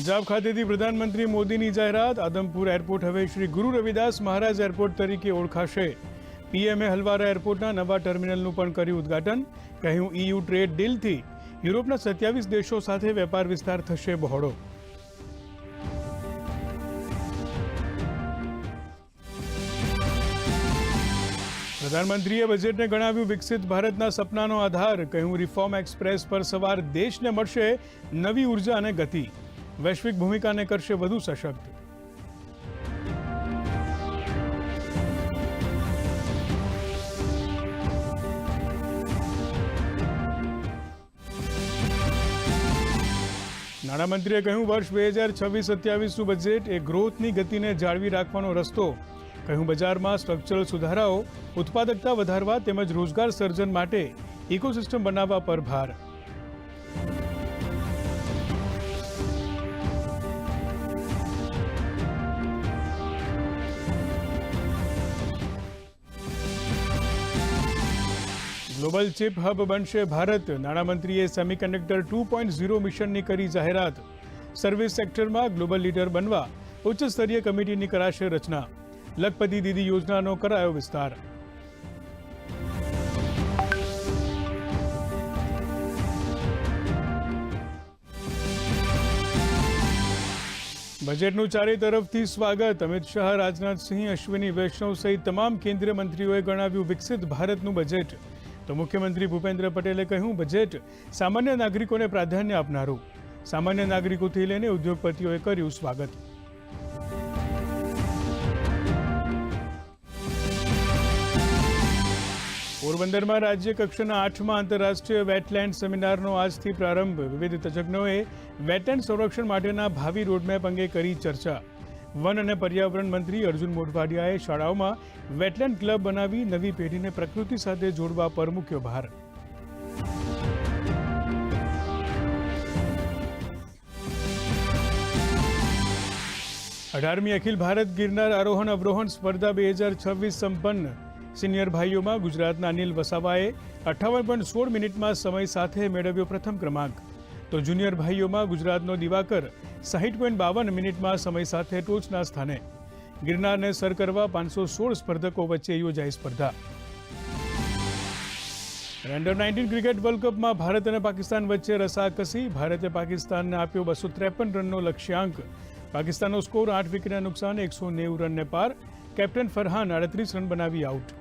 પંજાબ ખાતેથી પ્રધાનમંત્રી મોદીની જાહેરાત. આદમપુર એરપોર્ટ હવે શ્રી ગુરુ રવિદાસ મહારાજ એરપોર્ટ તરીકે ઓળખાશે. પીએમએ હલવારા એરપોર્ટના નવા ટર્મિનલનું પણ કર્યું ઉદ્ઘાટન. કહ્યું EU ટ્રેડ ડીલથી યુરોપના 27 દેશો સાથે વેપાર વિસ્તાર થશે બહોળો. પ્રધાનમંત્રીએ બજેટને ગણાવ્યું વિકસિત ભારતના સપનાનો આધાર. કહ્યું રિફોર્મ એક્સપ્રેસ પર સવાર દેશને મળશે નવી ઉર્જા અને ગતિ. વૈશ્વિક ભૂમિકાને કરશે વધુ સશક્ત. નાણામંત્રીએ કહ્યું વર્ષ 2026-27નું બજેટ એ ગ્રોથની ગતિને જાળવી રાખવાનો રસ્તો. કહ્યું બજારમાં સ્ટ્રક્ચરલ સુધારાઓ ઉત્પાદકતા વધારવા તેમજ રોજગાર સર્જન માટે ઇકોસિસ્ટમ બનાવવા પર ભાર. ગ્લોબલ ચિપ હબ બનશે ભારત. નાણામંત્રીએ સેમિકન્ડક્ટર 2.0 મિશનની કરી જાહેરાત. સર્વિસ સેક્ટરમાં ગ્લોબલ લીડર બનવા ઉચ્ચ સ્તરીય કમિટીની કરાશે રચના. લખપતિ દીદી યોજનાનો કરાયો વિસ્તાર. બજેટનું ચારે તરફથી સ્વાગત. અમિત શાહ, રાજનાથસિંહ, અશ્વિની વૈષ્ણવ સહિત તમામ કેન્દ્રીય મંત્રીઓએ ગણાવ્યું વિકસિત ભારતનું બજેટ. તો મુખ્યમંત્રી ભૂપેન્દ્ર પટેલે કહ્યું બજેટ સામાન્ય નાગરિકોને પ્રાધાન્ય આપનારું. સામાન્ય નાગરિકોથી લઈને ઉદ્યોગપતિઓએ કર્યું સ્વાગત. પોરબંદરમાં રાજ્ય કક્ષાના 8મા આંતરરાષ્ટ્રીય વેટલેન્ડ સેમિનારનો આજથી પ્રારંભ. વિવિધ તજજ્ઞોએ વેટલેન્ડ સંરક્ષણ માટેના ભાવિ રોડમેપ અંગે કરી ચર્ચા. વન અને પર્યાવરણ મંત્રી અર્જુન મોઢવાડિયાએ શાળાઓમાં વેટલેન્ડ ક્લબ બનાવી નવી પેઢીને પ્રકૃતિ સાથે જોડવા પર મૂક્યો ભાર. અઢારમી અખિલ ભારત ગિરનાર આરોહણ અવરોહણ સ્પર્ધા 2026 સંપન્ન. સિનિયર ભાઈઓમાં ગુજરાતના અનિલ વસાવાએ 58.16 મિનિટમાં સમય સાથે મેળવ્યો પ્રથમ ક્રમાંક. તો જુનિયર ભાઈઓમાં ગુજરાતનો દિવાકર 60.52 મિનિટમાં સમય સાથે ટોચના સ્થાને. ગિરનારને સર કરવા 516 સ્પર્ધકો વચ્ચે યોજાઈ સ્પર્ધા. અંડર 19 ક્રિકેટ વર્લ્ડ કપમાં ભારત અને પાકિસ્તાન વચ્ચે રસાકસી. ભારતે પાકિસ્તાનને આપ્યો 253 રનનો લક્ષ્યાંક. પાકિસ્તાનનો સ્કોર 8 વિકેટના નુકસાને 190 રનને પાર. કેપ્ટન ફરહાન 38 રન બનાવી આઉટ.